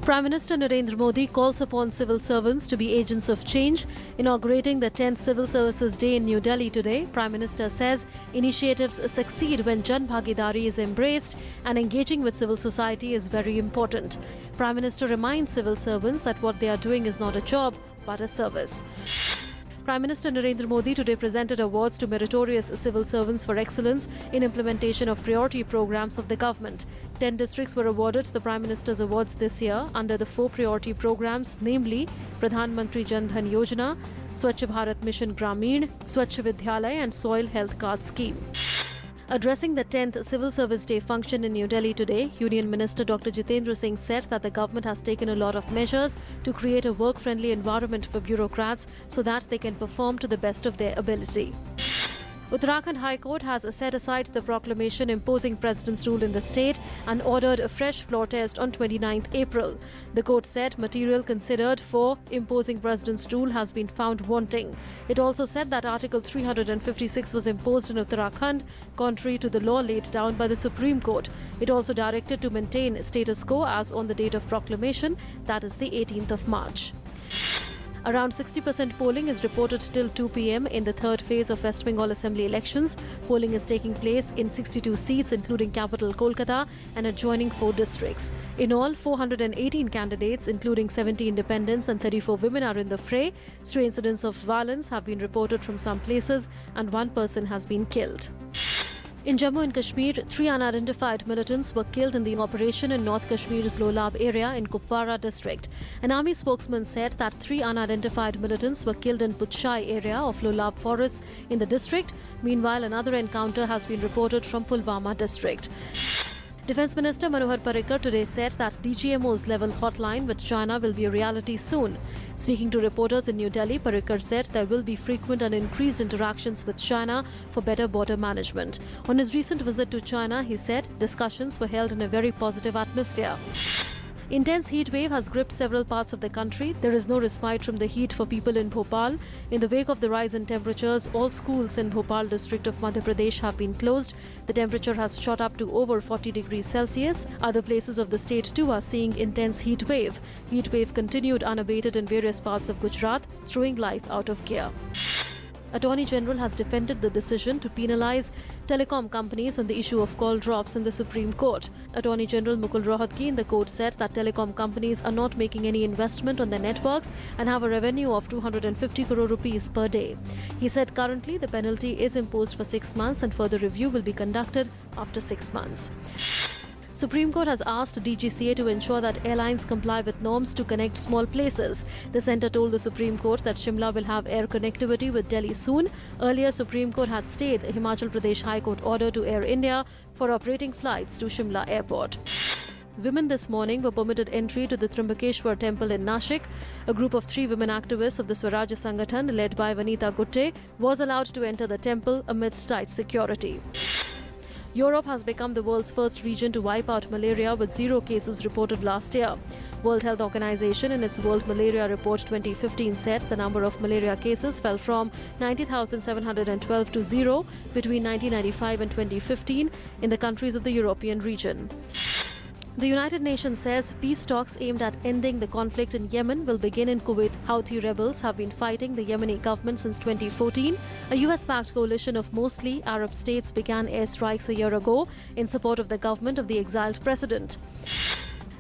Prime Minister Narendra Modi calls upon civil servants to be agents of change. Inaugurating the 10th Civil Services Day in New Delhi today, Prime Minister says initiatives succeed when Jan Bhagidari is embraced and engaging with civil society is very important. Prime Minister reminds civil servants that what they are doing is not a job but a service. Prime Minister Narendra Modi today presented awards to meritorious civil servants for excellence in implementation of priority programs of the government. 10 districts were awarded the Prime Minister's awards this year under the 4 priority programs, namely Pradhan Mantri Jan Dhan Yojana, Swachh Bharat Mission Grameen, Swachh Vidyalaya and Soil Health Card Scheme. Addressing the 10th Civil Service Day function in New Delhi today, Union Minister Dr. Jitendra Singh said that the government has taken a lot of measures to create a work-friendly environment for bureaucrats so that they can perform to the best of their ability. Uttarakhand High Court has set aside the proclamation imposing President's rule in the state and ordered a fresh floor test on 29th April. The court said material considered for imposing President's rule has been found wanting. It also said that Article 356 was imposed in Uttarakhand, contrary to the law laid down by the Supreme Court. It also directed to maintain status quo as on the date of proclamation, that is the 18th of March. Around 60% polling is reported till 2 p.m. in the third phase of West Bengal Assembly elections. Polling is taking place in 62 seats, including capital Kolkata and adjoining 4 districts. In all, 418 candidates, including 70 independents and 34 women, are in the fray. Stray incidents of violence have been reported from some places, and 1 person has been killed. In Jammu and Kashmir, 3 unidentified militants were killed in the operation in North Kashmir's Lolab area in Kupwara district. An army spokesman said that 3 unidentified militants were killed in Putshai area of Lolab forests in the district. Meanwhile, another encounter has been reported from Pulwama district. Defence Minister Manohar Parrikar today said that DGMO's level hotline with China will be a reality soon. Speaking to reporters in New Delhi, Parrikar said there will be frequent and increased interactions with China for better border management. On his recent visit to China, he said discussions were held in a very positive atmosphere. Intense heat wave has gripped several parts of the country. There is no respite from the heat for people in Bhopal. In the wake of the rise in temperatures, all schools in Bhopal district of Madhya Pradesh have been closed. The temperature has shot up to over 40 degrees Celsius. Other places of the state too are seeing intense heat wave. Heat wave continued unabated in various parts of Gujarat, throwing life out of gear. Attorney General has defended the decision to penalize telecom companies on the issue of call drops in the Supreme Court. Attorney General Mukul Rohatgi in the court said that telecom companies are not making any investment on their networks and have a revenue of 250 crore rupees per day. He said currently the penalty is imposed for 6 months and further review will be conducted after 6 months. Supreme Court has asked DGCA to ensure that airlines comply with norms to connect small places. The centre told the Supreme Court that Shimla will have air connectivity with Delhi soon. Earlier, Supreme Court had stayed a Himachal Pradesh High Court order to Air India for operating flights to Shimla Airport. Women this morning were permitted entry to the Trimbakeshwar temple in Nashik. A group of 3 women activists of the Swaraj Sangathan, led by Vanita Gutte, was allowed to enter the temple amidst tight security. Europe has become the world's first region to wipe out malaria with 0 cases reported last year. World Health Organization in its World Malaria Report 2015 said the number of malaria cases fell from 90,712 to 0 between 1995 and 2015 in the countries of the European region. The United Nations says peace talks aimed at ending the conflict in Yemen will begin in Kuwait. Houthi rebels have been fighting the Yemeni government since 2014. A US-backed coalition of mostly Arab states began airstrikes a year ago in support of the government of the exiled president.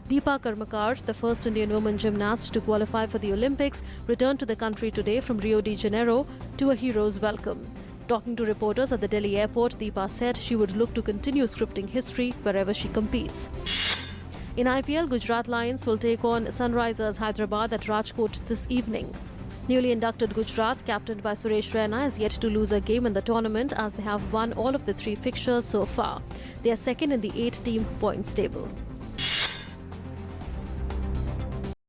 Deepa Karmakar, the first Indian woman gymnast to qualify for the Olympics, returned to the country today from Rio de Janeiro to a hero's welcome. Talking to reporters at the Delhi airport, Deepa said she would look to continue scripting history wherever she competes. In IPL, Gujarat Lions will take on Sunrisers Hyderabad at Rajkot this evening. Newly inducted Gujarat, captained by Suresh Raina, is yet to lose a game in the tournament as they have won all of the 3 fixtures so far. They are second in the 8-team points table.